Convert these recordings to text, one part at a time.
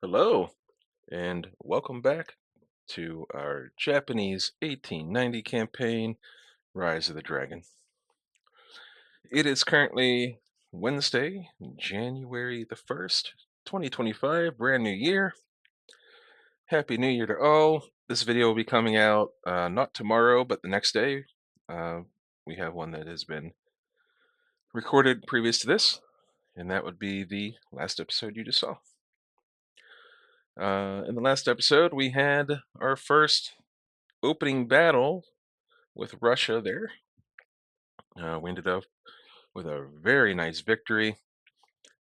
Hello, and welcome back to our Japanese 1890 campaign, Rise of the Dragon. It is currently Wednesday, January the 1st, 2025, brand new year. Happy New Year to all. This video will be coming out not tomorrow, but the next day. Uh, we have one that has been recorded previous to this, and that would be the last episode you just saw. In the last episode, we had our first opening battle with Russia there. We ended up with a very nice victory.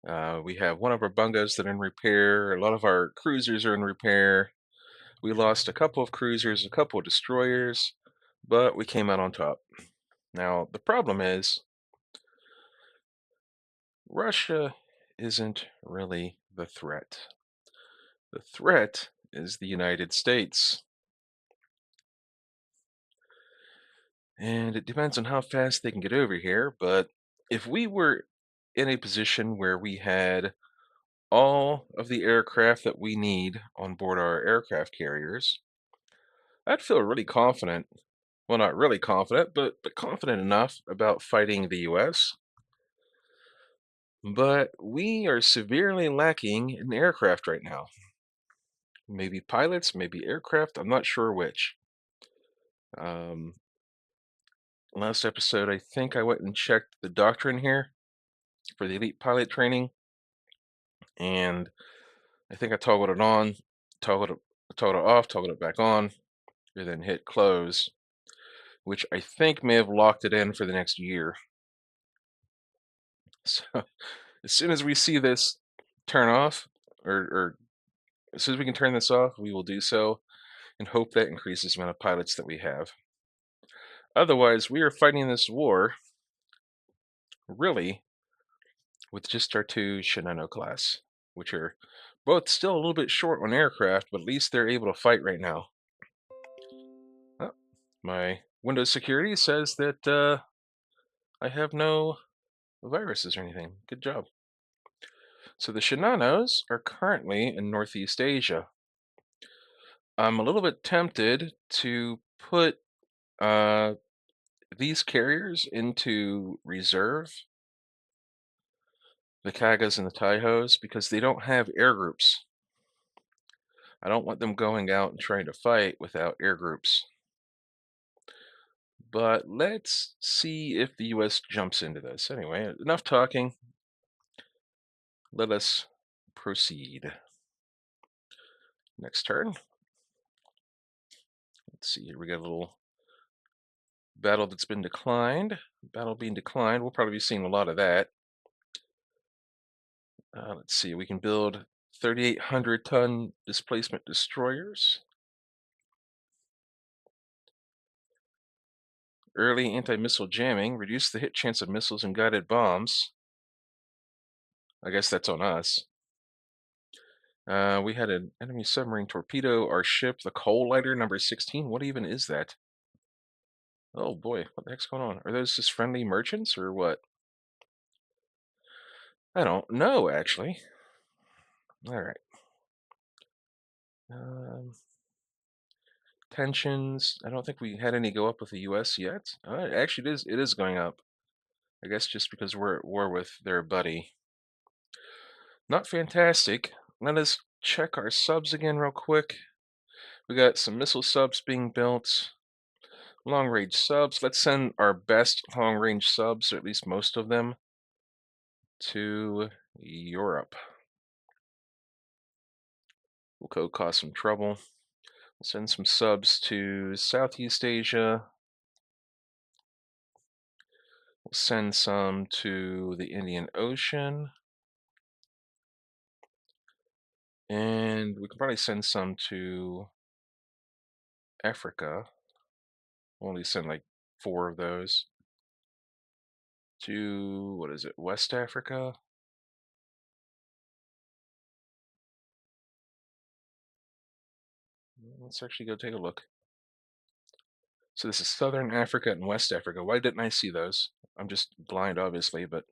We have one of our bungos that are in repair. A lot of our cruisers are in repair. We lost a couple of cruisers, a couple of destroyers, but we came out on top. Now, the problem is Russia isn't really the threat. The threat is the United States. And it depends on how fast they can get over here, but if we were in a position where we had all of the aircraft that we need on board our aircraft carriers, I'd feel really confident. Well, not really confident, but confident enough about fighting the US. But we are severely lacking in aircraft right now. Maybe pilots, maybe aircraft, I'm not sure which. Um, Last episode, I think I went and checked the doctrine here for the elite pilot training, and I think I toggled it on, toggled it off, toggled it back on, and then hit close, which I think may have locked it in for the next year. So as soon as we see this turn off, or as soon as we can turn this off, we will do so and hope that increases the amount of pilots that we have. Otherwise, we are fighting this war, really, with just our two Shinano class, which are both still a little bit short on aircraft, but at least they're able to fight right now. Oh, my Windows security says that I have no viruses or anything. Good job. So the Shinanos are currently in Northeast Asia. I'm a little bit tempted to put uh, these carriers into reserve, the Kagas and the Taihos, because they don't have air groups. I don't want them going out and trying to fight without air groups. But let's see if the US jumps into this. Anyway, enough talking. Let us proceed. Next turn. Let's see here. We got a little battle that's been declined. Battle being declined. We'll probably be seeing a lot of that. Let's see. We can build 3,800-ton displacement destroyers. Early anti-missile jamming. Reduce the hit chance of missiles and guided bombs. I guess that's on us. We had an enemy submarine torpedo our ship, the coal lighter number 16. What even is that? Oh boy, what the heck's going on? Are those just friendly merchants or what? I don't know, actually. All right. Tensions. I don't think we had any go up with the U.S. yet. Actually, it is going up. I guess just because we're at war with their buddy. Not fantastic. Let us check our subs again real quick. We got some missile subs being built. Long-range subs. Let's send our best long-range subs, or at least most of them, to Europe. Will cause some trouble. We'll send some subs to Southeast Asia. We'll send some to the Indian Ocean. And we can probably send some to Africa. We'll only send like 4 of those. To, what is it, West Africa? Let's actually go take a look. So this is Southern Africa and West Africa. Why didn't I see those? I'm just blind, obviously, but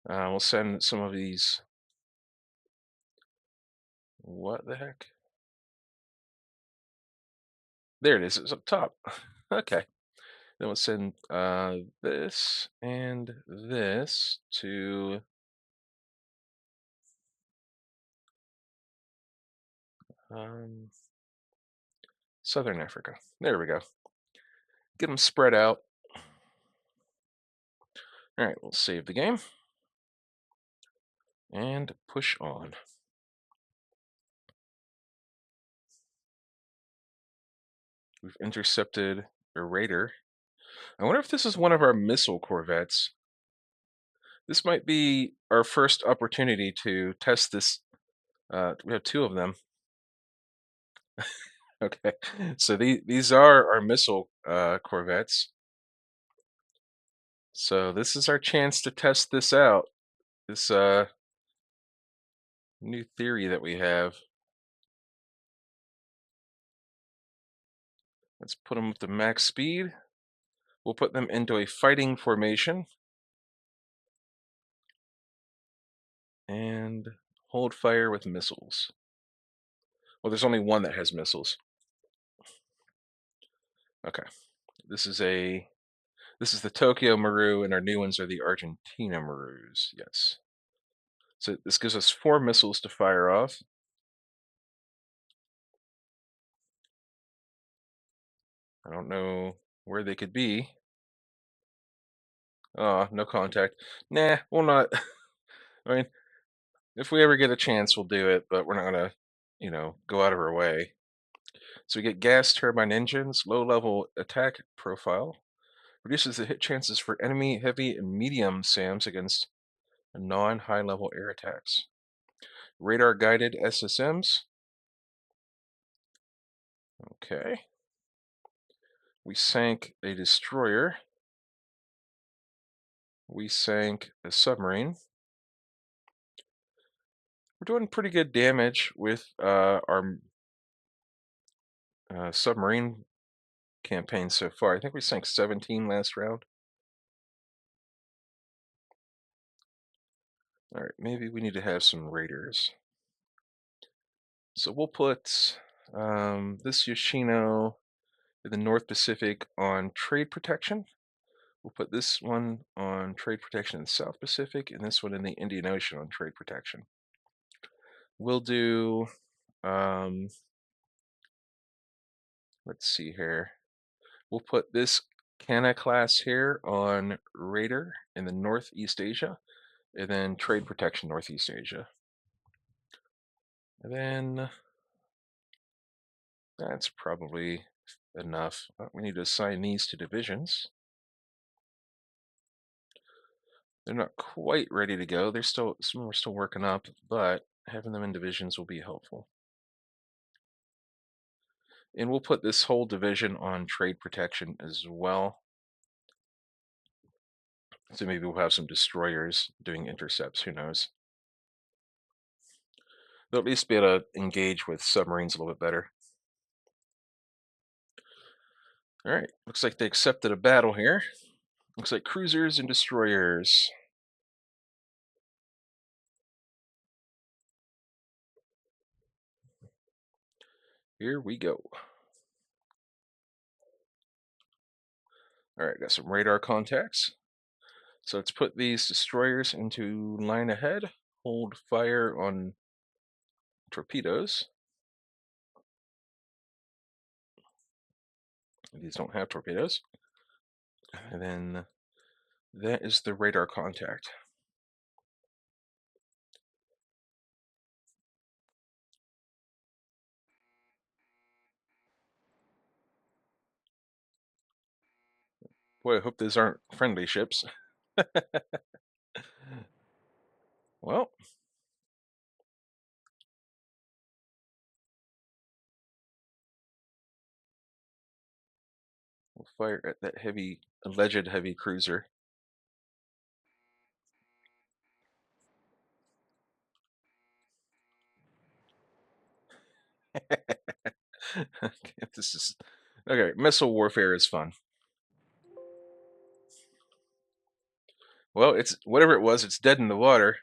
we'll send some of these What the heck? There it is. It's up top. Okay. Then we'll send this and this to um, Southern Africa. There we go. Get them spread out. All right, we'll save the game and push on. We've intercepted a raider. I wonder if this is one of our missile corvettes. This might be our first opportunity to test this. We have two of them. Okay, so these are our missile corvettes. So this is our chance to test this out. This new theory that we have. Let's put them with the max speed. We'll put them into a fighting formation and hold fire with missiles. Well, there's only one that has missiles. Okay, this is the Tokyo Maru, and our new ones are the Argentina Marus. Yes. So this gives us 4 missiles to fire off. I don't know where they could be. Oh, no contact. Nah, we'll not. I mean, if we ever get a chance, we'll do it, but we're not gonna, go out of our way. So we get gas turbine engines, low level attack profile, reduces the hit chances for enemy heavy and medium SAMs against non-high level air attacks. Radar guided SSMs. Okay. We sank a destroyer. We sank a submarine. We're doing pretty good damage with our submarine campaign so far. I think we sank 17 last round. All right, maybe we need to have some raiders. So we'll put this Yoshino in the North Pacific on trade protection. We'll put this one on trade protection in the South Pacific, and this one in the Indian Ocean on trade protection. We'll do, let's see here. We'll put this Kana class here on Raider in the Northeast Asia, and then trade protection Northeast Asia. And then that's probably enough. We need to assign these to divisions. They're not quite ready to go. Some are still working up, but having them in divisions will be helpful. And we'll put this whole division on trade protection as well. So maybe we'll have some destroyers doing intercepts, who knows. They'll at least be able to engage with submarines a little bit better. All right, looks like they accepted a battle here. Looks like cruisers and destroyers. Here we go. All right, got some radar contacts. So let's put these destroyers into line ahead. Hold fire on torpedoes. These don't have torpedoes. And then that is the radar contact. Boy, I hope these aren't friendly ships. Well, we'll fire at that alleged heavy cruiser. This is okay. Missile warfare is fun. Well, it's whatever it was. It's dead in the water.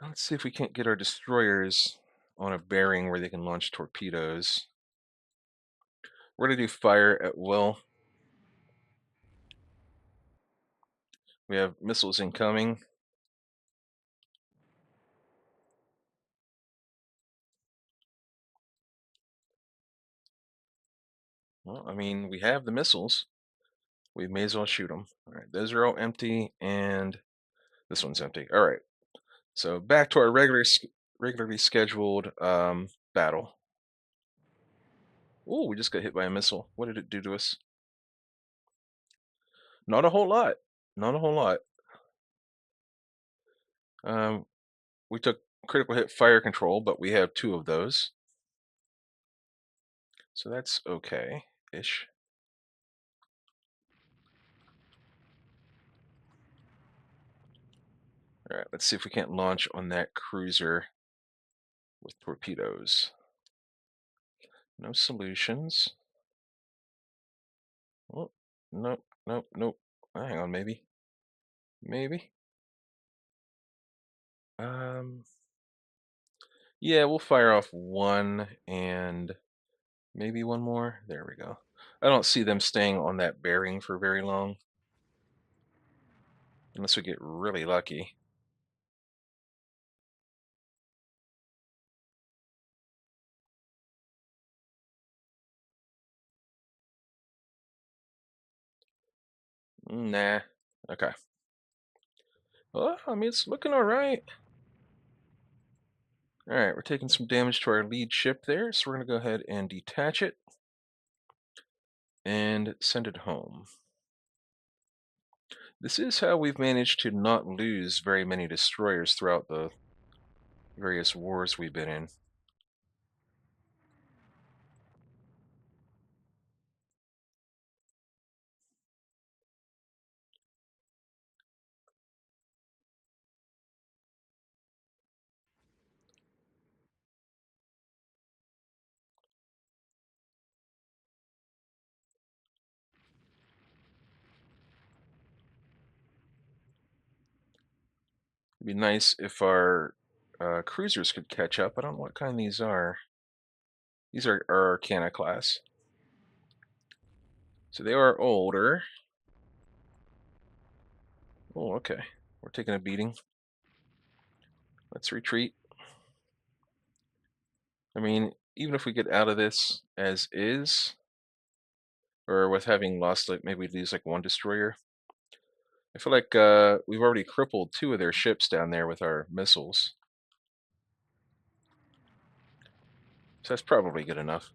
Let's see if we can't get our destroyers on a bearing where they can launch torpedoes. We're going to do fire at will. We have missiles incoming. Well, I mean, we have the missiles. We may as well shoot them. All right, those are all empty, and this one's empty. All right, so back to our regularly scheduled battle. Oh, we just got hit by a missile. What did it do to us? Not a whole lot. Not a whole lot. Um, we took critical hit fire control, but we have 2 of those. So that's okay-ish. All right, let's see if we can't launch on that cruiser with torpedoes. No solutions. Oh, nope, nope, nope. Hang on, maybe. Maybe. Um, yeah, we'll fire off one and maybe one more. There we go. I don't see them staying on that bearing for very long, unless we get really lucky. Nah. Okay. Well, I mean, it's looking all right. All right, we're taking some damage to our lead ship there, so we're going to go ahead and detach it and send it home. This is how we've managed to not lose very many destroyers throughout the various wars we've been in. It'd be nice if our cruisers could catch up. I don't know what kind these are. These are our Arcana class. So they are older. Oh, okay. We're taking a beating. Let's retreat. I mean, even if we get out of this as is, or with having lost, like, maybe we lose like 1 destroyer. I feel like we've already crippled 2 of their ships down there with our missiles. So that's probably good enough.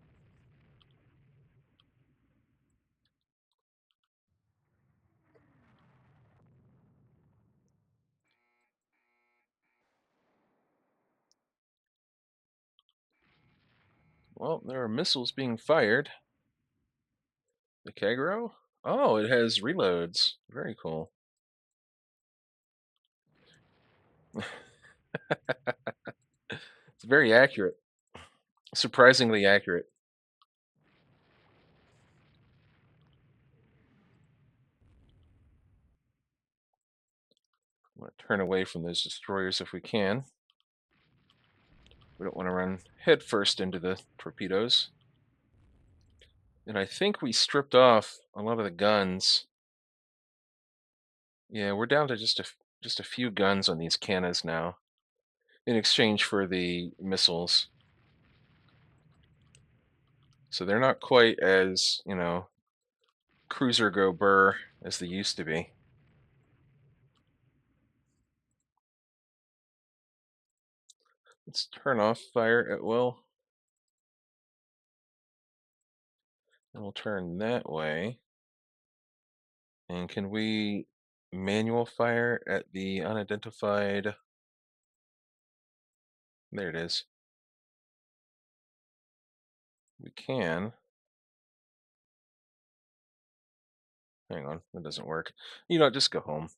Well, there are missiles being fired. The Kagero? Oh, it has reloads. Very cool. It's very accurate. Surprisingly accurate. I'm going to turn away from those destroyers if we can. We don't want to run headfirst into the torpedoes. And I think we stripped off a lot of the guns. Yeah, we're down to just a few guns on these cannons now, in exchange for the missiles. So they're not quite as, cruiser go burr as they used to be. Let's turn off fire at will. And we'll turn that way. And can we manual fire at the unidentified? There it is. We can. Hang on, that doesn't work. You know, just go home.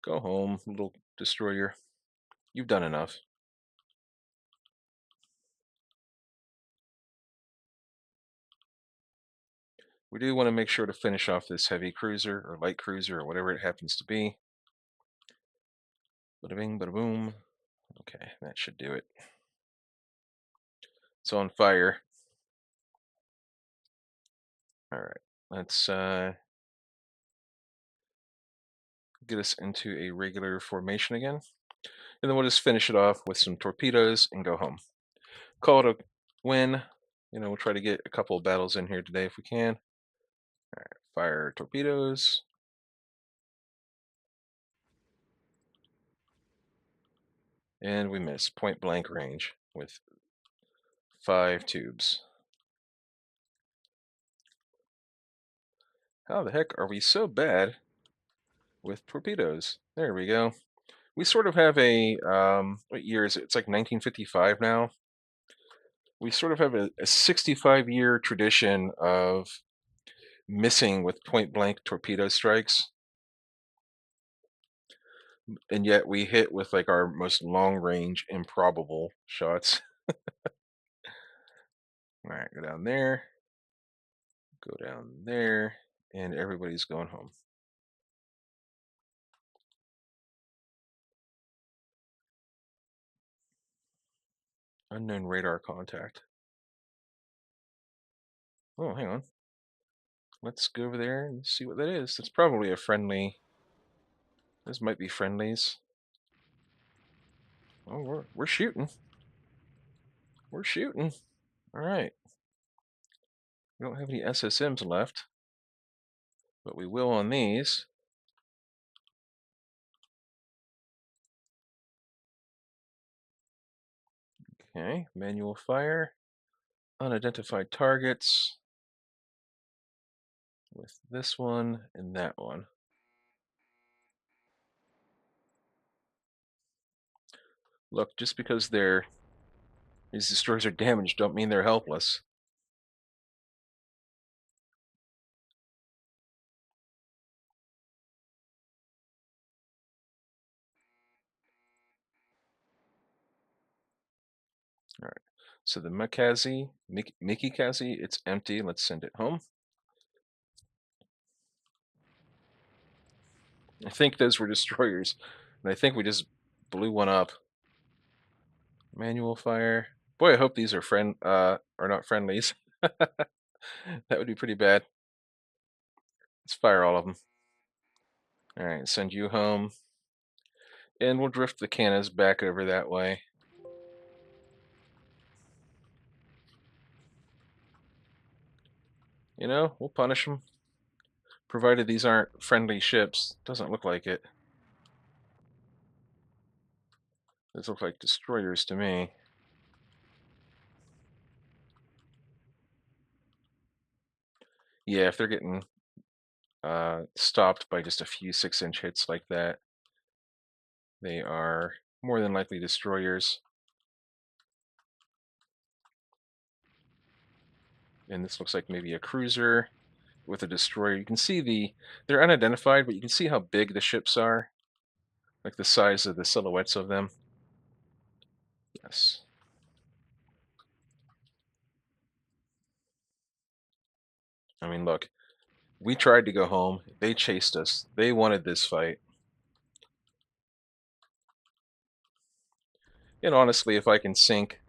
Go home, little destroyer. You've done enough. We do want to make sure to finish off this heavy cruiser or light cruiser or whatever it happens to be. Bada bing, bada boom. Okay, that should do it. It's on fire. All right, let's get us into a regular formation again. And then we'll just finish it off with some torpedoes and go home. Call it a win. We'll try to get a couple of battles in here today if we can. All right, fire torpedoes. And we miss point blank range with 5 tubes. How the heck are we so bad with torpedoes? There we go. We sort of have a, what year is it? It's like 1955 now. We sort of have a 65-year tradition of missing with point blank torpedo strikes. And yet we hit with like our most long range improbable shots. All right, go down there, go down there, and everybody's going home. Unknown radar contact. Oh, hang on. Let's go over there and see what that is. That's probably a friendly. This might be friendlies. Oh, we're shooting. We're shooting. All right. We don't have any SSMs left, but we will on these. Okay, manual fire, unidentified targets with this one and that one. Look, just because these destroyers are damaged don't mean they're helpless. All right. So the Mikikaze, it's empty. Let's send it home. I think those were destroyers, and I think we just blew one up. Manual fire. Boy, I hope these are not friendlies. That would be pretty bad. Let's fire all of them. All right, send you home, and we'll drift the cannons back over that way. We'll punish them, provided these aren't friendly ships. Doesn't look like it. These look like destroyers to me. Yeah, if they're getting stopped by just a few 6-inch hits like that, they are more than likely destroyers. And this looks like maybe a cruiser with a destroyer. You can see they're unidentified, but you can see how big the ships are, like the size of the silhouettes of them. Yes. I mean, look, we tried to go home. They chased us. They wanted this fight. And honestly, if I can sink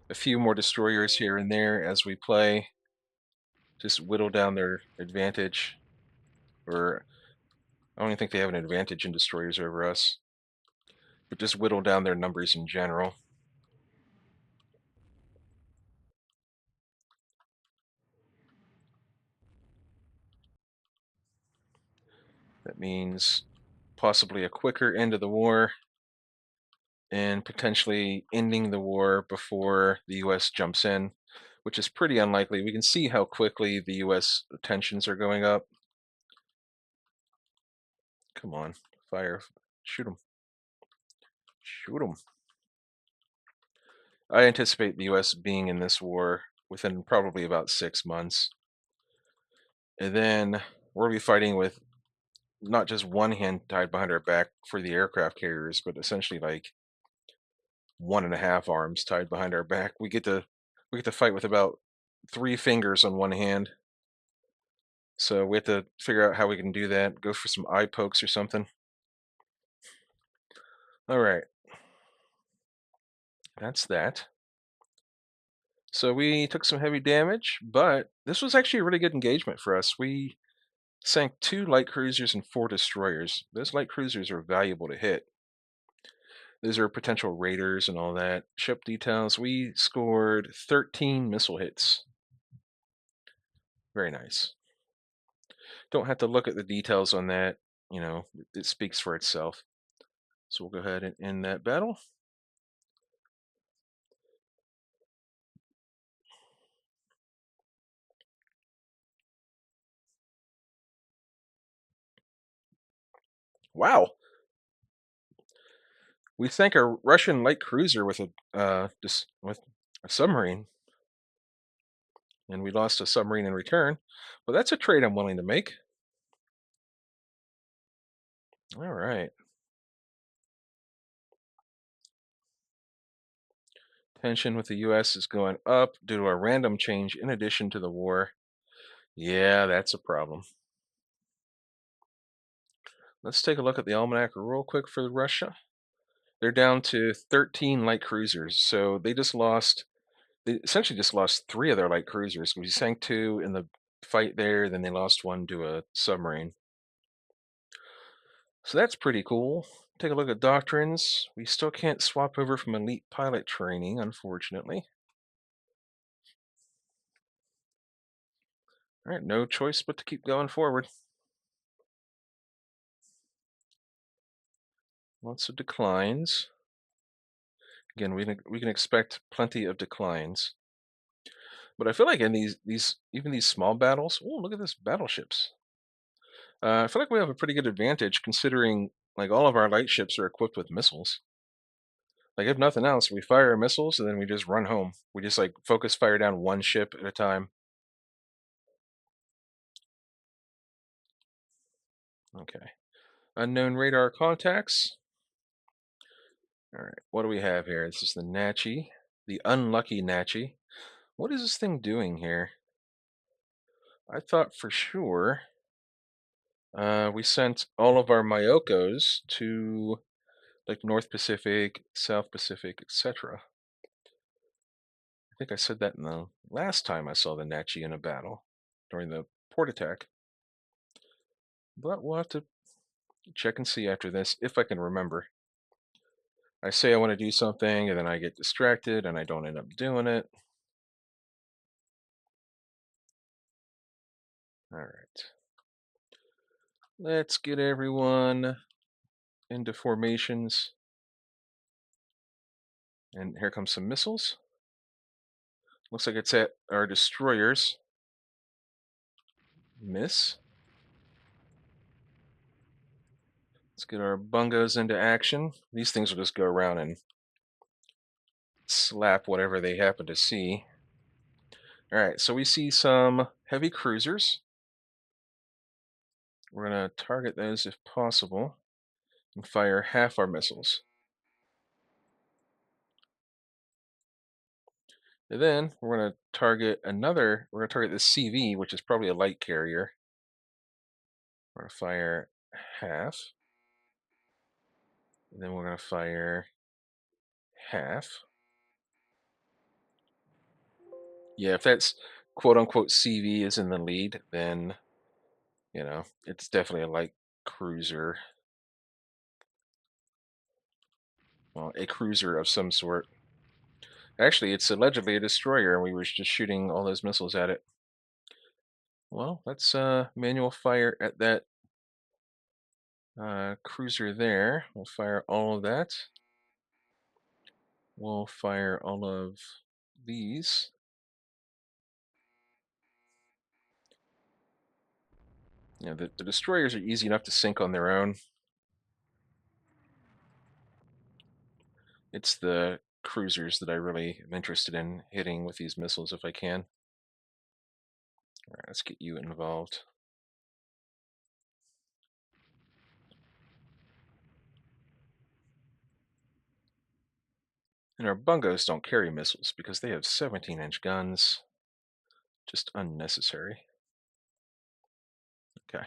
a few more destroyers here and there as we play, just whittle down their advantage. Or I don't even think they have an advantage in destroyers over us, but just whittle down their numbers in general. That means possibly a quicker end of the war and potentially ending the war before the US jumps in, which is pretty unlikely. We can see how quickly the US tensions are going up. Come on, fire, shoot them. Shoot them. I anticipate the US being in this war within probably about 6 months. And then we'll be fighting with not just one hand tied behind our back for the aircraft carriers, but essentially like one and a half arms tied behind our back. We get to fight with about 3 fingers on one hand. So we have to figure out how we can do that. Go for some eye pokes or something. All right. That's that. So we took some heavy damage, but this was actually a really good engagement for us. We sank two light cruisers and four destroyers. Those light cruisers are valuable to hit. Those are potential raiders and all that. Ship details. We scored 13 missile hits. Very nice. Don't have to look at the details on that. It speaks for itself. So we'll go ahead and end that battle. Wow. We sank a Russian light cruiser with with a submarine, and we lost a submarine in return. But that's a trade I'm willing to make. All right. Tension with the U.S. is going up due to a random change in addition to the war. Yeah, that's a problem. Let's take a look at the almanac real quick for Russia. They're down to 13 light cruisers, so they essentially just lost three of their light cruisers. We sank two in the fight there, then they lost one to a submarine. So that's pretty cool. Take a look at doctrines. We still can't swap over from elite pilot training, unfortunately. All right, no choice but to keep going forward. Lots of declines. Again, we can expect plenty of declines. But I feel like in these even these small battles, oh, look at this battleships. I feel like we have a pretty good advantage considering like all of our light ships are equipped with missiles. Like if nothing else, we fire our missiles and then we just run home. We just like focus fire down one ship at a time. Okay. Unknown radar contacts. All right. What do we have here? This is the Nachi, the unlucky Nachi. What is this thing doing here? I thought for sure we sent all of our Myokos to like North Pacific, South Pacific, etc. I think I said that in the last time I saw the Nachi in a battle during the port attack. But we'll have to check and see after this if I can remember. I say I want to do something and then I get distracted and I don't end up doing it. All right. Let's get everyone into formations. And here comes some missiles. Looks like it's at our destroyers. Miss. Let's get our bungos into action. These things will just go around and slap whatever they happen to see. All right, so we see some heavy cruisers. We're going to target those if possible and fire half our missiles. And then we're going to we're going to target the CV, which is probably a light carrier. We're going to fire half. And then we're going to fire half. Yeah, if that's quote unquote CV is in the lead, then, it's definitely a light cruiser. Well, a cruiser of some sort. Actually, it's allegedly a destroyer, and we were just shooting all those missiles at it. Well, let's manual fire at that cruiser there. We'll fire all of that. We'll fire all of these. The destroyers are easy enough to sink on their own. It's the cruisers that I really am interested in hitting with these missiles if I can. All right, let's get you involved. And our bungos don't carry missiles because they have 17-inch guns. Just unnecessary. Okay.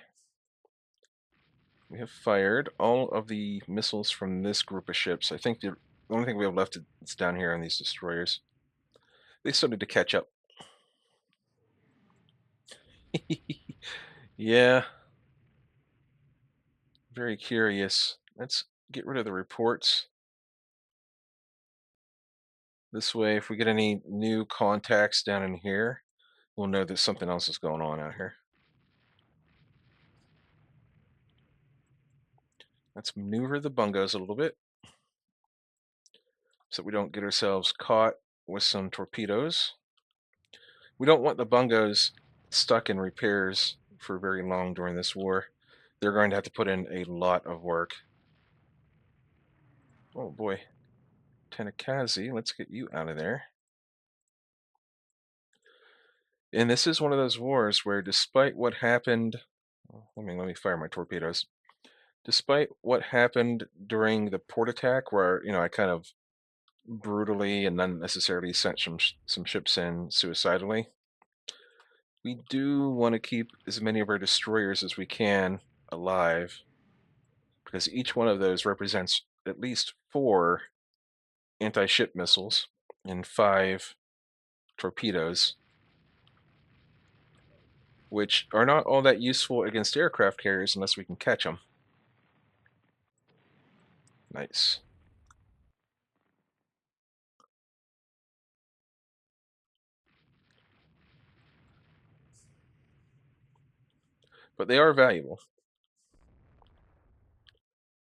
We have fired all of the missiles from this group of ships. I think The only thing we have left is down here on these destroyers. They still need to catch up. Yeah, very curious. Let's get rid of the reports. This way, if we get any new contacts down in here, we'll know that something else is going on out here. Let's maneuver the bungos a little bit so we don't get ourselves caught with some torpedoes. We don't want the bungos stuck in repairs for very long during this war. They're going to have to put in a lot of work. Oh boy, Tanakazi, let's get you out of there. And this is one of those wars where despite what happened, let me fire my torpedoes. Despite what happened during the port attack where, I kind of brutally and unnecessarily sent some ships in suicidally, we do want to keep as many of our destroyers as we can alive, because each one of those represents at least 4 anti-ship missiles and 5 torpedoes, which are not all that useful against aircraft carriers unless we can catch them. Nice. But they are valuable.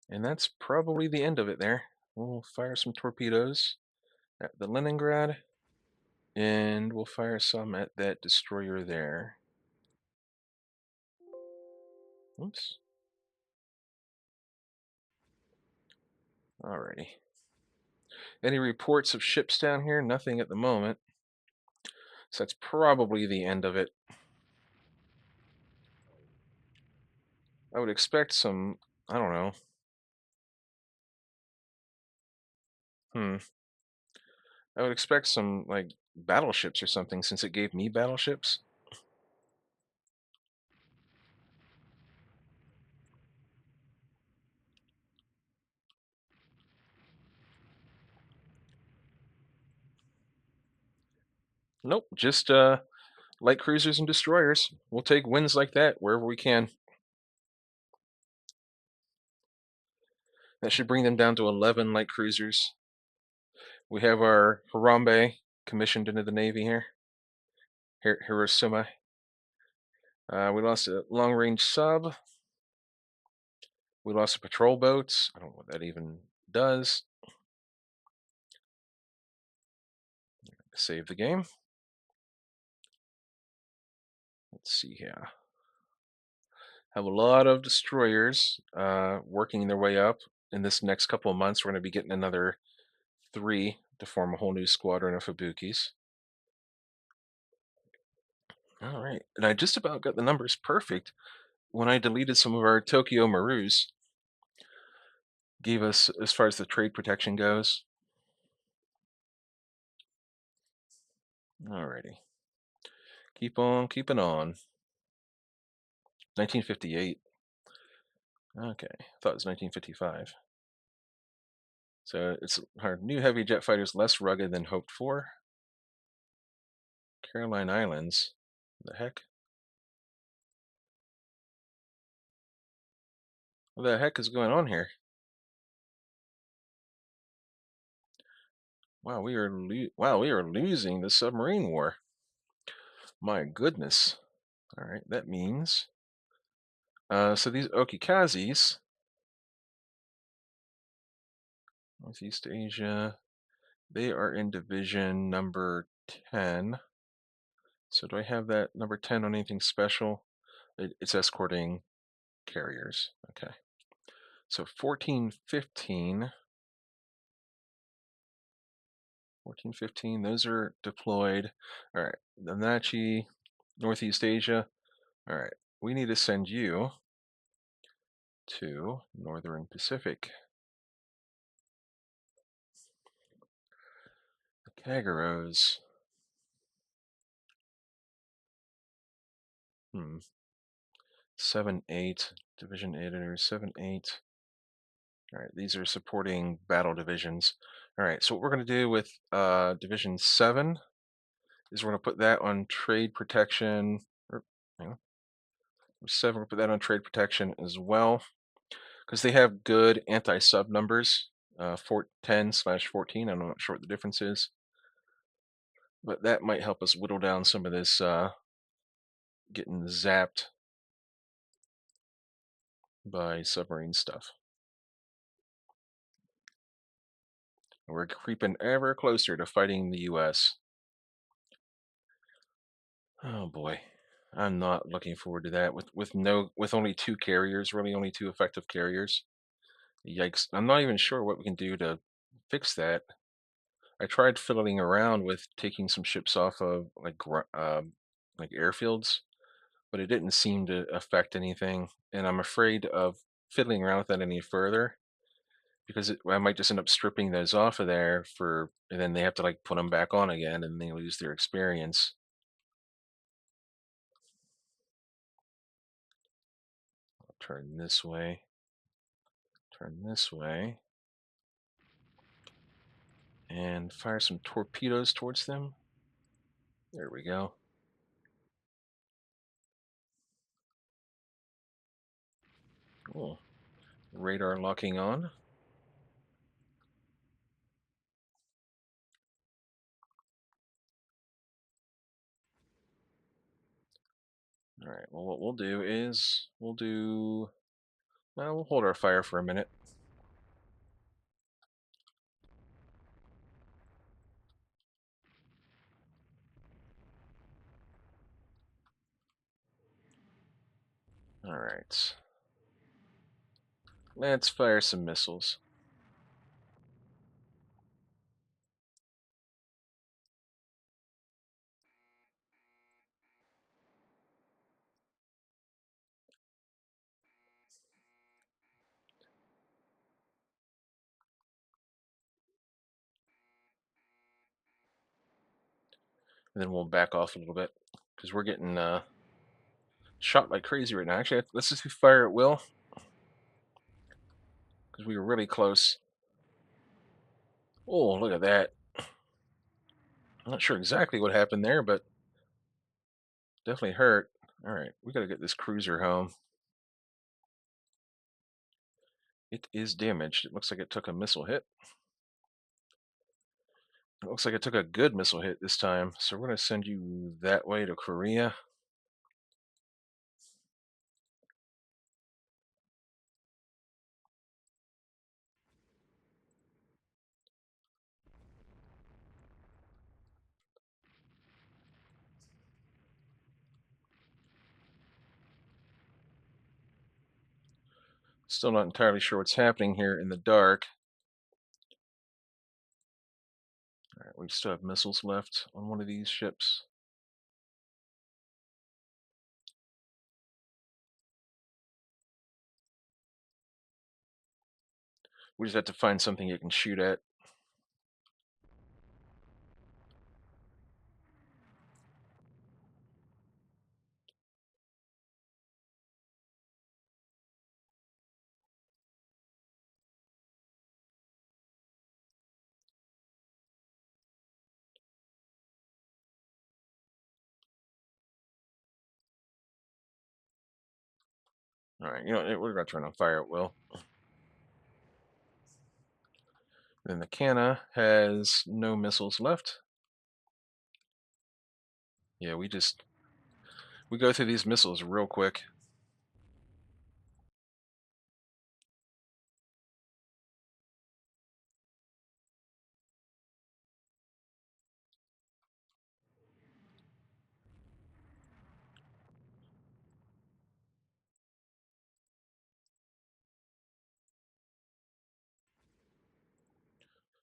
And that's probably the end of it there. We'll fire some torpedoes at the Leningrad, and we'll fire some at that destroyer there. Oops. Alrighty. Any reports of ships down here? Nothing at the moment. So that's probably the end of it. I would expect some, I don't know. I would expect some, like, battleships or something, since it gave me battleships. Nope, just light cruisers and destroyers. We'll take wins like that wherever we can. That should bring them down to 11 light cruisers. We have our Harambe commissioned into the Navy here. Hiroshima. We lost a long-range sub. We lost a patrol boat. I don't know what that even does. Save the game. Let's see here. Have a lot of destroyers working their way up. In this next couple of months, we're going to be getting another 3 to form a whole new squadron of Fubukis. All right, and I just about got the numbers perfect when I deleted some of our Tokyo Marus. Gave us, as far as the trade protection goes. Alrighty. Keep on keeping on. 1958. Okay, I thought it was 1955. So it's our new heavy jet fighters less rugged than hoped for. Caroline Islands. The heck? What the heck is going on here? Wow, we are losing the submarine war. My goodness. All right, that means so these Okikazes, Northeast Asia, they are in division number 10. So do I have that number 10 on anything special? It's escorting carriers. Okay. So 14, 15. 14, 15, those are deployed. All right. The Nachi, Northeast Asia. All right. We need to send you to Northern Pacific. The Kagaros. 7, 8. Division editors, 7, 8. All right, these are supporting battle divisions. All right, so what we're going to do with Division 7 is we're going to put that on trade protection. Or, hang on, 7, we'll put that on trade protection as well because they have good anti-sub numbers. 10/14. I'm not sure what the difference is, but that might help us whittle down some of this getting zapped by submarine stuff. We're creeping ever closer to fighting the US. Oh boy. I'm not looking forward to that with only 2 carriers, really only 2 effective carriers. Yikes. I'm not even sure what we can do to fix that. I tried fiddling around with taking some ships off of like airfields, but it didn't seem to affect anything, and I'm afraid of fiddling around with that any further because I might just end up stripping those off of there and then they have to like put them back on again, and they lose their experience. I'll turn this way, turn this way, and fire some torpedoes towards them. There we go. Oh, radar locking on. All right. Well, what we'll do is we'll hold our fire for a minute. All right. Let's fire some missiles. And then we'll back off a little bit because we're getting shot like crazy right now. Actually, let's just fire at will because we were really close. Oh, look at that. I'm not sure exactly what happened there, but definitely hurt. All right, we got to get this cruiser home. It is damaged. It looks like it took a missile hit. It looks like it took a good missile hit this time. So we're going to send you that way to Korea. Still not entirely sure what's happening here in the dark. All right, we still have missiles left on one of these ships. We just have to find something it can shoot at. All right, we're going to turn on fire at will. Then the Canna has no missiles left. Yeah, we go through these missiles real quick.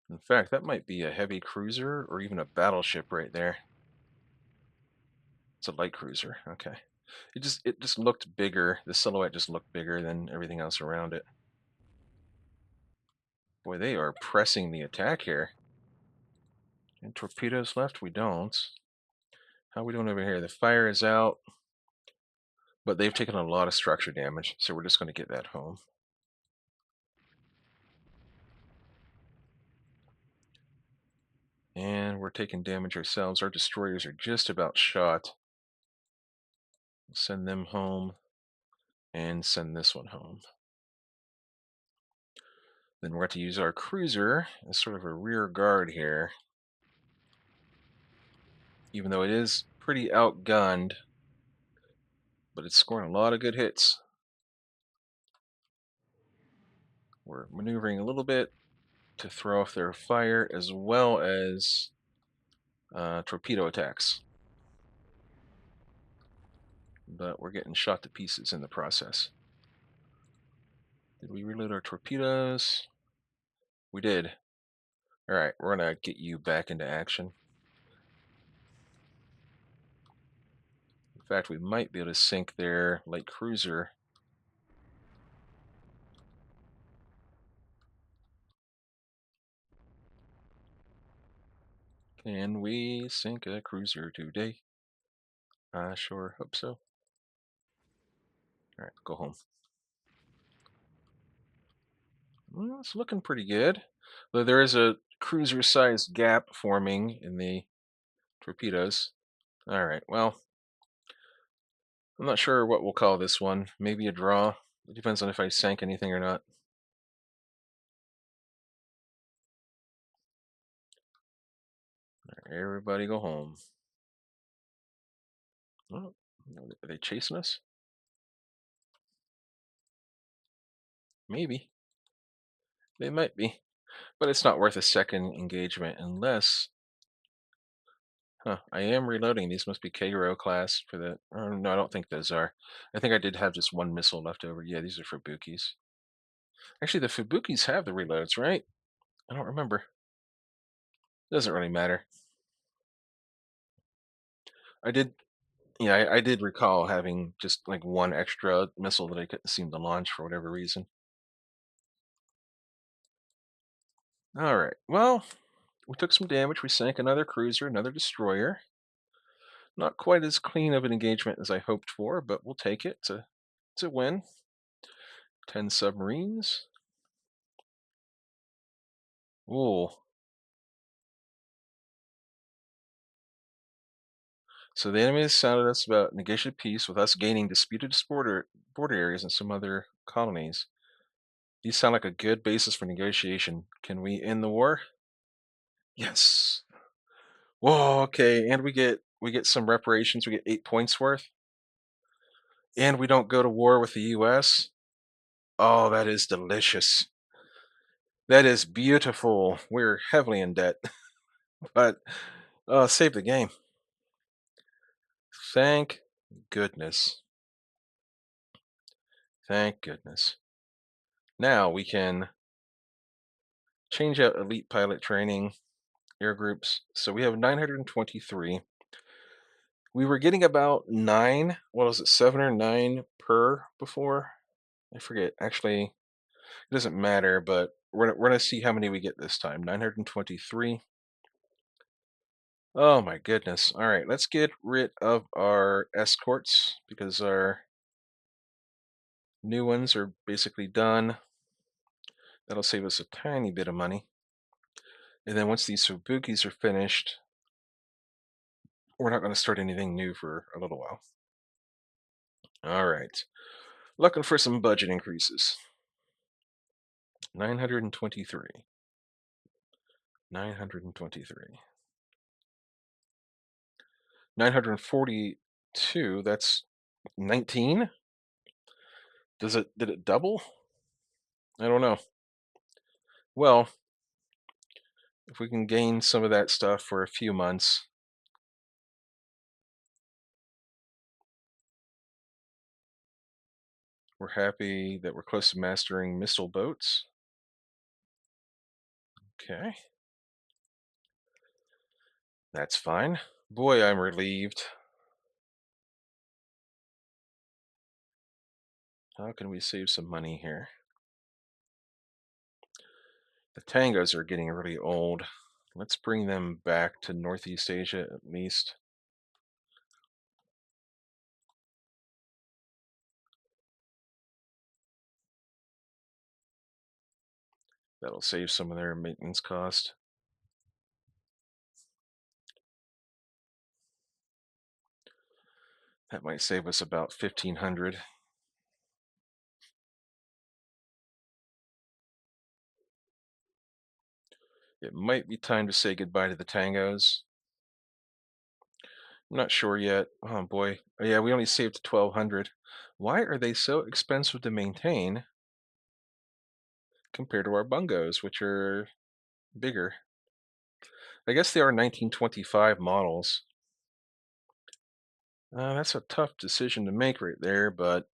In fact, that might be a heavy cruiser or even a battleship right there. It's a light cruiser. Okay. It just looked bigger. The silhouette just looked bigger than everything else around it. Boy, they are pressing the attack here. And torpedoes left? We don't. How are we doing over here? The fire is out, but they've taken a lot of structure damage, so we're just going to get that home. And we're taking damage ourselves. Our destroyers are just about shot. Send them home and send this one home. Then we're going to use our cruiser as sort of a rear guard here. Even though it is pretty outgunned, but it's scoring a lot of good hits. We're maneuvering a little bit to throw off their fire as well as torpedo attacks. But we're getting shot to pieces in the process. Did we reload our torpedoes? We did. All right, we're going to get you back into action. In fact, we might be able to sink their light cruiser. Can we sink a cruiser today? I sure hope so. All right, go home. Well, it's looking pretty good. Though there is a cruiser-sized gap forming in the torpedoes. All right, well, I'm not sure what we'll call this one. Maybe a draw. It depends on if I sank anything or not. All right, everybody go home. Oh, are they chasing us? Maybe. They might be. But it's not worth a second engagement unless... Huh, I am reloading. These must be Kagero class for the... Oh, no, I don't think those are. I think I did have just one missile left over. Yeah, these are Fubukis. Actually, the Fubukis have the reloads, right? I don't remember. Doesn't really matter. I did... Yeah, I did recall having just like one extra missile that I couldn't seem to launch for whatever reason. All right, well, we took some damage. We sank another cruiser, another destroyer. Not quite as clean of an engagement as I hoped for, but we'll take it. It's a win. 10 submarines. Ooh. So the enemy has sounded us about negotiated peace with us gaining disputed border areas in some other colonies. These sound like a good basis for negotiation. Can we end the war? Yes. Whoa, okay. And we get some reparations. We get 8 points worth. And we don't go to war with the US. Oh, that is delicious. That is beautiful. We're heavily in debt, but save the game. Thank goodness. Thank goodness. Now we can change out elite pilot training air groups. So we have 923. We were getting about 9, what was it, 7 or 9 per before? I forget. Actually, it doesn't matter, but we're going to see how many we get this time. 923. Oh my goodness. All right, let's get rid of our escorts because our new ones are basically done. That'll save us a tiny bit of money. And then once these Subukis are finished, we're not going to start anything new for a little while. All right. Looking for some budget increases. 923. 923. 942, that's 19? Did it double? I don't know. Well, if we can gain some of that stuff for a few months. We're happy that we're close to mastering missile boats. Okay. That's fine. Boy, I'm relieved. How can we save some money here? The tangos are getting really old. Let's bring them back to Northeast Asia at least. That'll save some of their maintenance cost. That might save us about 1,500. It might be time to say goodbye to the tangos. I'm not sure yet. Oh boy. Oh, yeah, we only saved 1,200. Why are they so expensive to maintain compared to our bungos, which are bigger? I guess they are 1925 models. That's a tough decision to make right there, but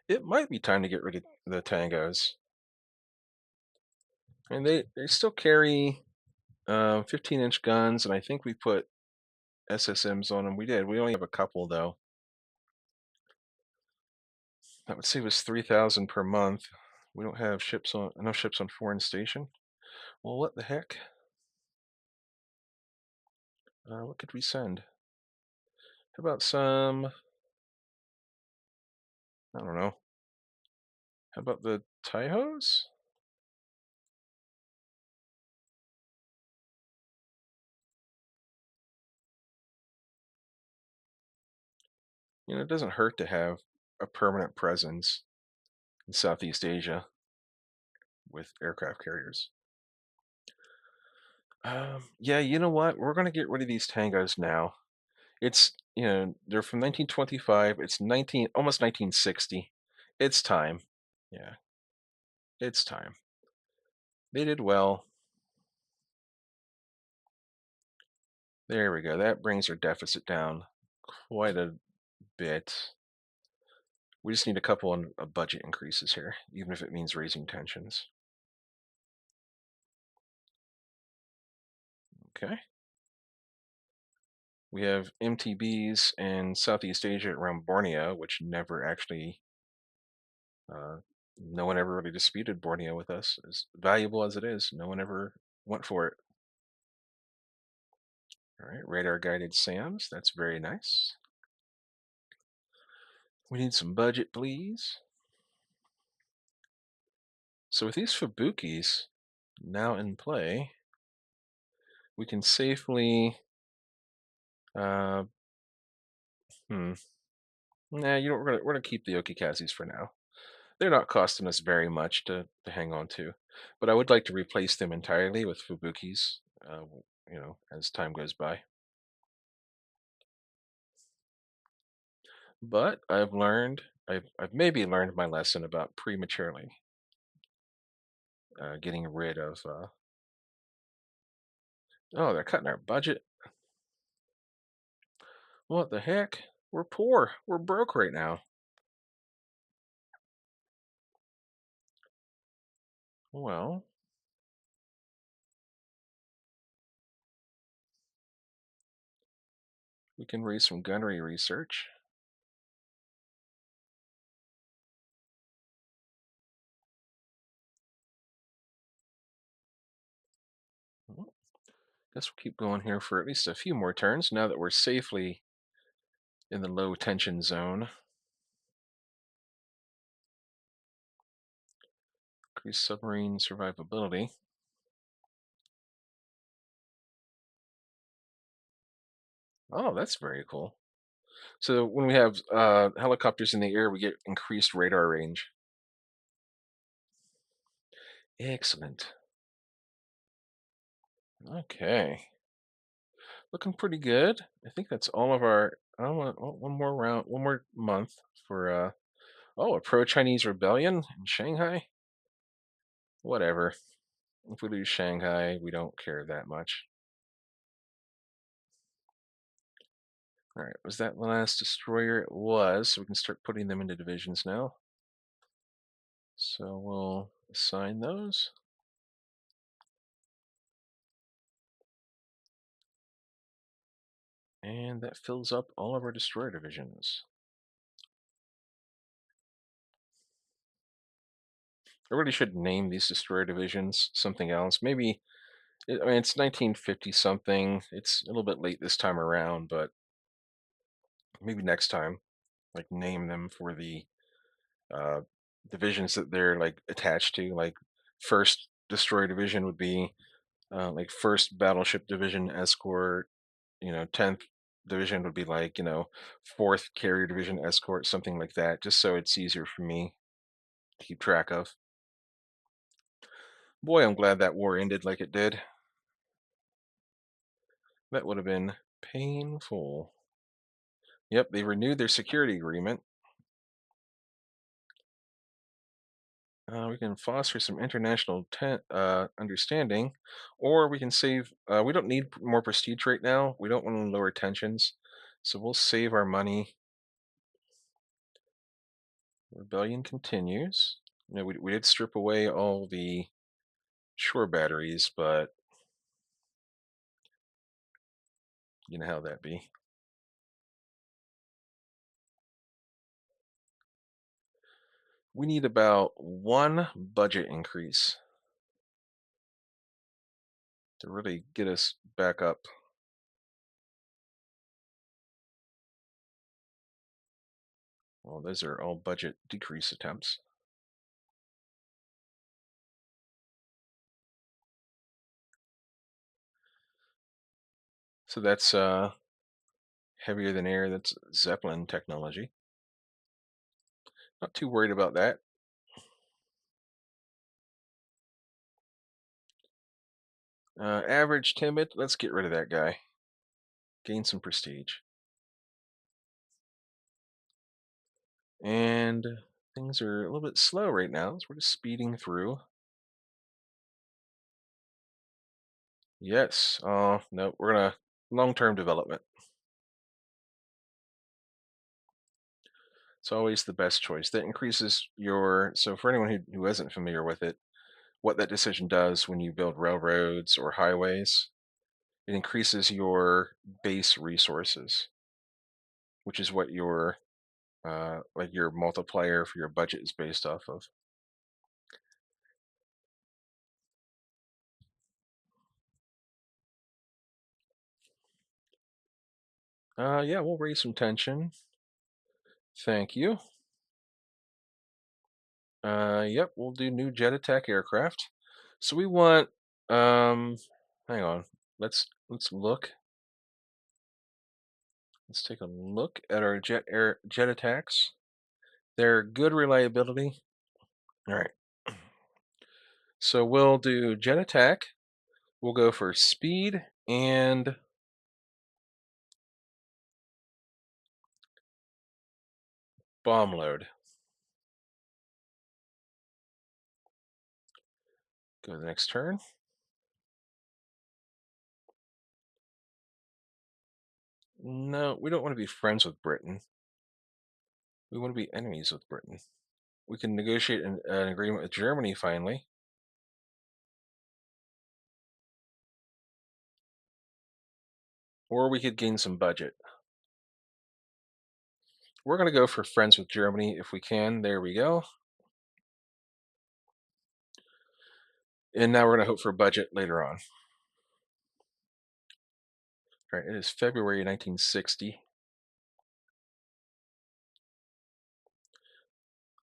it might be time to get rid of the tangos. And they still carry 15-inch guns, and I think we put SSMs on them. We did. We only have a couple though. That would save us 3,000 per month. We don't have ships on enough ships on foreign station. Well, what the heck? What could we send? How about some? I don't know. How about the Taihos? It doesn't hurt to have a permanent presence in Southeast Asia with aircraft carriers. Yeah, you know what? We're gonna get rid of these tangos now. They're from 1925. It's almost 1960. It's time. Yeah, it's time. They did well. There we go. That brings our deficit down quite a bit. We just need a couple of budget increases here, even if it means raising tensions. Okay. We have MTBs in Southeast Asia around Borneo, which never actually, uh, no one ever really disputed Borneo with us. As valuable as it is, no one ever went for it. All right, radar guided SAMs. That's very nice. We need some budget, please. So with these Fubukis now in play, we can safely. Uh, hmm. Nah, we're gonna keep the Okikazis for now. They're not costing us very much to hang on to, but I would like to replace them entirely with Fubukis. As time goes by. But I've maybe learned my lesson about prematurely getting rid of. Oh, they're cutting our budget. What the heck? We're poor. We're broke right now. Well, we can raise some gunnery research. Well, guess we'll keep going here for at least a few more turns now that we're safely in the low tension zone. Increase submarine survivability. Oh, that's very cool. So when we have helicopters in the air, we get increased radar range. Excellent. Okay. Looking pretty good. I think that's all of our. I want one more round, one more month for. Oh, a pro-Chinese rebellion in Shanghai. Whatever. If we lose Shanghai, we don't care that much. All right. Was that the last destroyer? It was. So we can start putting them into divisions now. So we'll assign those. And that fills up all of our destroyer divisions. I really should name these destroyer divisions something else. Maybe, I mean, it's 1950 something. It's a little bit late this time around, but maybe next time, like name them for the uh, divisions that they're like attached to. Like first destroyer division would be like first battleship division escort. 10th division would be like, fourth carrier division escort, something like that, just so it's easier for me to keep track of. Boy, I'm glad that war ended like it did. That would have been painful. Yep, they renewed their security agreement. We can foster some international understanding, or we can save. We don't need more prestige right now. We don't want to lower tensions, so we'll save our money. Rebellion continues. We did strip away all the shore batteries, but you know how that be. We need about one budget increase to really get us back up. Well, those are all budget decrease attempts. So that's heavier than air. That's Zeppelin technology. Not too worried about that. Average timid. Let's get rid of that guy. Gain some prestige. And things are a little bit slow right now, so we're just speeding through. Yes. No, we're gonna long-term development. It's always the best choice. That increases your. So for anyone who isn't familiar with it, what that decision does when you build railroads or highways, it increases your base resources, which is what your like your multiplier for your budget is based off of. Yeah, we'll raise some tension. Thank you. Yep, we'll do new jet attack aircraft. So we want, um, hang on. Let's look. Let's take a look at our jet attacks. They're good reliability. All right. So we'll do jet attack. We'll go for speed and bomb load. Go to the next turn. No, we don't want to be friends with Britain. We want to be enemies with Britain. We can negotiate an agreement with Germany finally. Or we could gain some budget. We're going to go for friends with Germany if we can. There we go. And now we're going to hope for a budget later on. All right, it is February 1960.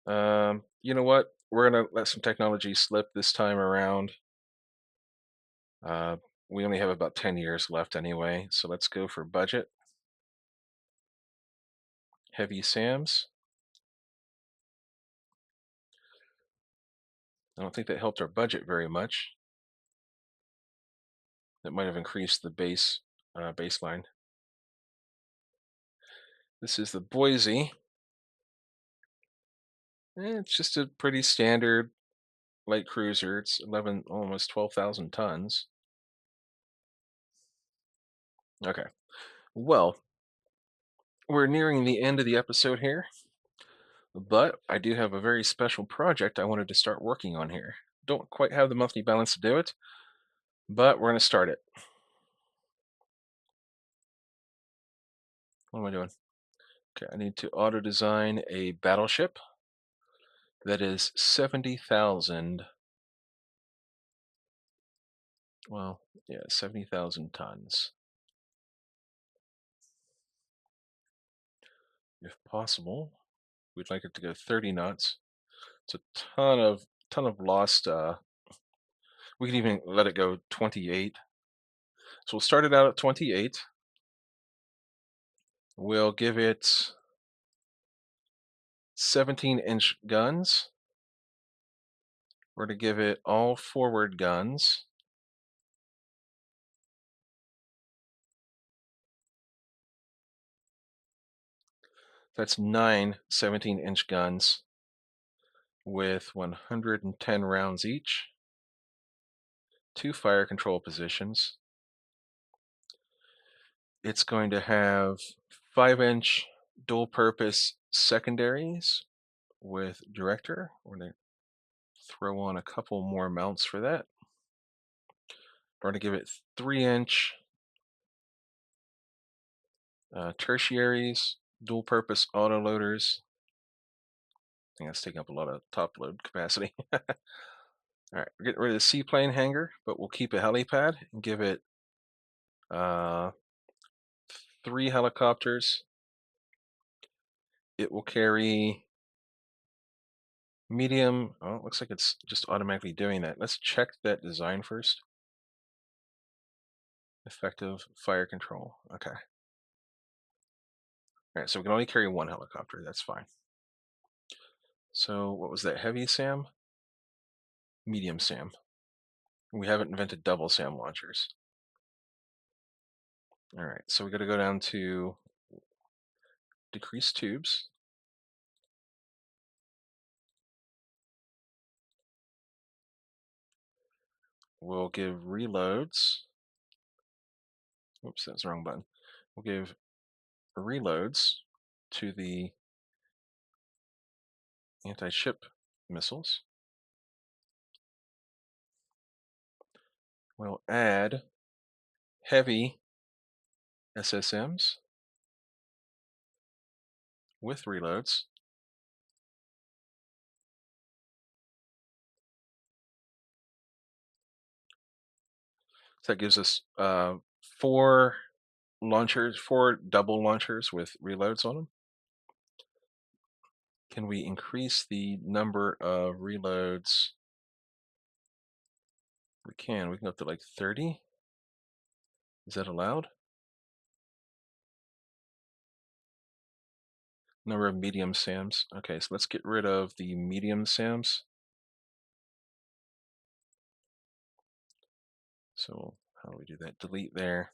You know what? We're going to let some technology slip this time around. Uh, we only have about 10 years left anyway, so let's go for budget. Heavy SAMs. I don't think that helped our budget very much. That might have increased the baseline. This is the Boise. It's just a pretty standard light cruiser. It's 11, almost 12,000 tons. Okay. Well, we're nearing the end of the episode here, but I do have a very special project I wanted to start working on here. Don't quite have the monthly balance to do it, but we're going to start it. What am I doing? Okay, I need to auto design a battleship that is 70,000. Well, yeah, 70,000 tons. If possible, we'd like it to go 30 knots. It's a ton of lost. We could even let it go 28. So we'll start it out at 28. We'll give it 17-inch guns. We're to give it all forward guns. That's 9 17-inch guns with 110 rounds each, 2 fire control positions. It's going to have 5-inch dual-purpose secondaries with director. We're going to throw on a couple more mounts for that. We're going to give it 3-inch tertiaries, dual-purpose autoloaders. I think that's taking up a lot of top load capacity. All right, we're getting rid of the seaplane hangar, but we'll keep a helipad and give it 3 helicopters. It will carry medium. Oh, it looks like it's just automatically doing that. Let's check that design first. Effective fire control. Okay. All right, so we can only carry 1 helicopter. That's fine. So what was that? Heavy SAM? Medium SAM. We haven't invented double SAM launchers. All right, so we got to go down to decrease tubes. We'll give reloads. Oops, that's the wrong button. We'll give reloads to the anti-ship missiles. We'll add heavy SSMs with reloads. So that gives us 4 launchers, 4 double launchers with reloads on them. Can we increase the number of reloads? We can go up to like 30. Is that allowed? Number of medium SAMs. Okay, so let's get rid of the medium SAMs. So how do we do that? Delete there.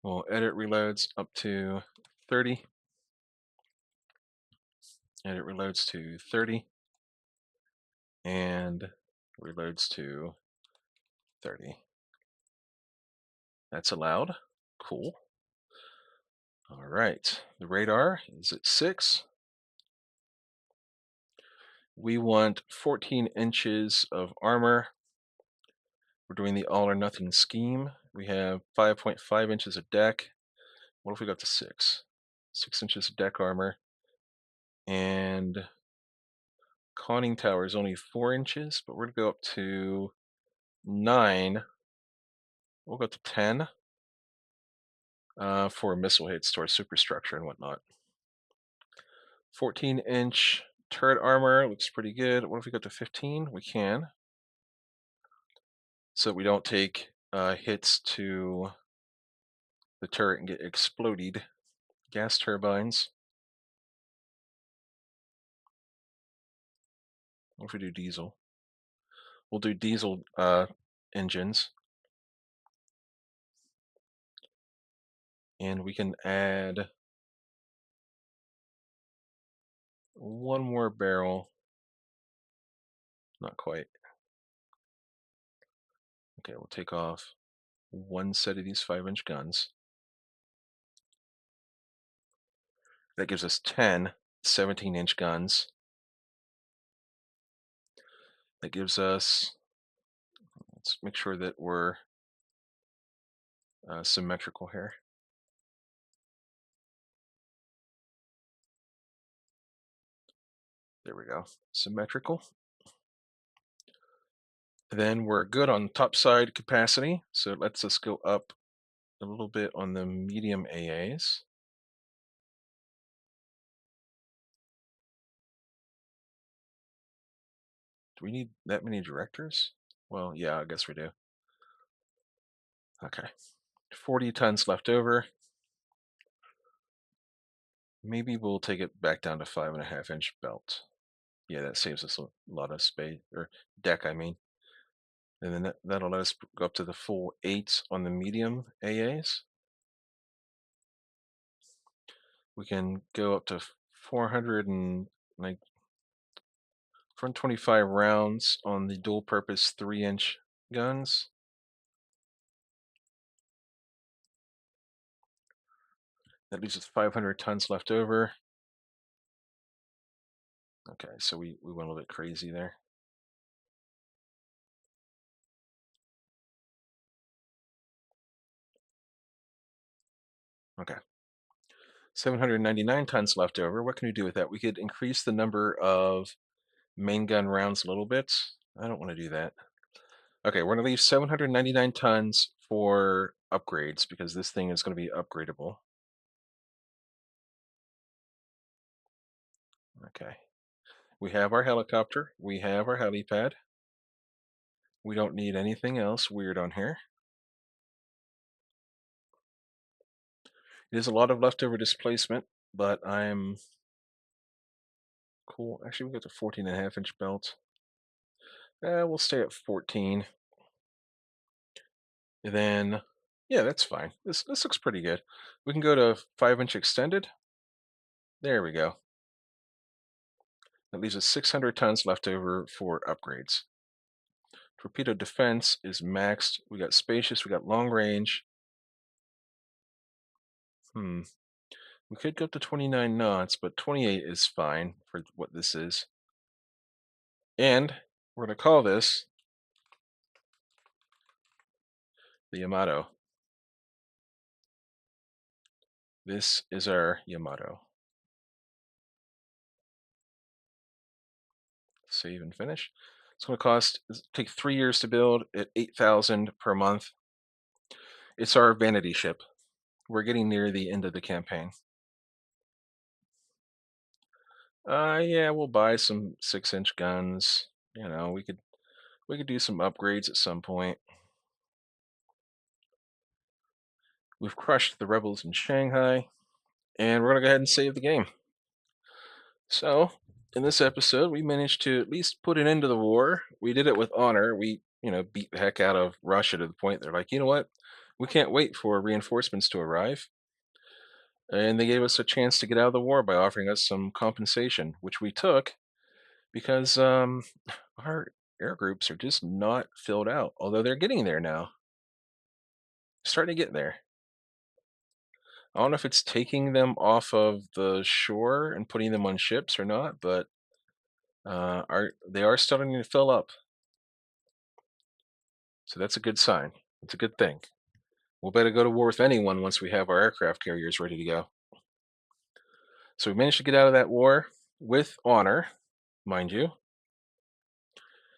We'll edit reloads up to 30. Edit reloads to 30. And reloads to 30. That's allowed. Cool. All right, the radar is at 6. We want 14 inches of armor. We're doing the all or nothing scheme. We have 5.5 inches of deck. What if we got to 6? 6 inches of deck armor. And conning tower is only 4 inches, but we're going to go up to 9. We'll go to 10 for missile hits to our superstructure and whatnot. 14-inch turret armor looks pretty good. What if we go to 15? We can. So we don't take hits to the turret and get exploded. Gas turbines. What if we do diesel? We'll do diesel engines. And we can add 1 more barrel. Not quite. Okay, we'll take off 1 set of these 5-inch guns. That gives us 10 17-inch guns. That gives us, let's make sure that we're symmetrical here. There we go, symmetrical. Then we're good on top side capacity, so it lets us go up a little bit on the medium AAs. Do we need that many directors? Well, yeah, I guess we do. Okay, 40 tons left over. Maybe we'll take it back down to 5.5 inch belt. Yeah, that saves us a lot of space, or deck, I mean. And then that'll let us go up to the full 8s on the medium AAs. We can go up to 400 and like 425 rounds on the dual purpose 3-inch guns. That leaves us 500 tons left over. Okay, so we went a little bit crazy there. Okay. 799 tons left over. What can we do with that? We could increase the number of main gun rounds a little bit. I don't want to do that. Okay, we're going to leave 799 tons for upgrades because this thing is going to be upgradable. Okay. We have our helicopter. We have our helipad. We don't need anything else weird on here. It is a lot of leftover displacement, but I'm cool. Actually, we got the 14.5 inch belt. We'll stay at 14. And then, yeah, that's fine. This looks pretty good. We can go to 5-inch extended. There we go. That leaves us 600 tons left over for upgrades. Torpedo defense is maxed. We got spacious. We got long range. We could go up to 29 knots, but 28 is fine for what this is. And we're going to call this the Yamato. This is our Yamato. Save and finish. It's going to take 3 years to build at 8,000 per month. It's our vanity ship. We're getting near the end of the campaign. Yeah, we'll buy some 6-inch guns. We could do some upgrades at some point. We've crushed the rebels in Shanghai, and we're gonna go ahead and save the game. So, in this episode, we managed to at least put an end to the war. We did it with honor. We, beat the heck out of Russia to the point they're like, you know what? We can't wait for reinforcements to arrive. And they gave us a chance to get out of the war by offering us some compensation, which we took because our air groups are just not filled out, although they're getting there now. Starting to get there. I don't know if it's taking them off of the shore and putting them on ships or not, but they are starting to fill up. So that's a good sign. It's a good thing. We'll better go to war with anyone once we have our aircraft carriers ready to go. So we managed to get out of that war with honor, mind you.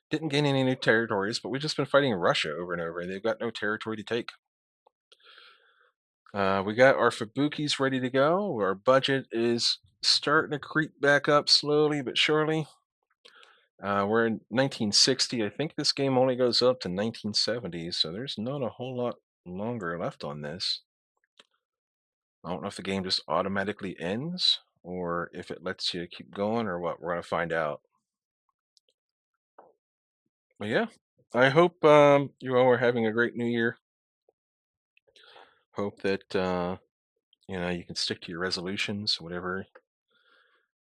Didn't gain any new territories, but we've just been fighting Russia over and over. They've got no territory to take. We got our Fubukis ready to go. Our budget is starting to creep back up slowly but surely. We're in 1960. I think this game only goes up to 1970, so there's not a whole lot longer left on this. I don't know if the game just automatically ends or if it lets you keep going or what. We're going to find out. But yeah, I hope you all are having a great new year. Hope that you can stick to your resolutions, whatever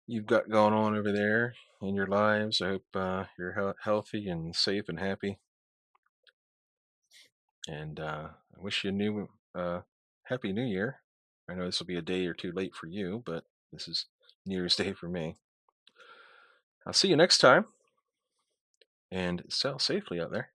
you've got going on over there in your lives. I hope you're healthy and safe and happy. And I wish you a happy New Year. I know this will be a day or two late for you, but this is New Year's Day for me. I'll see you next time, and sail safely out there.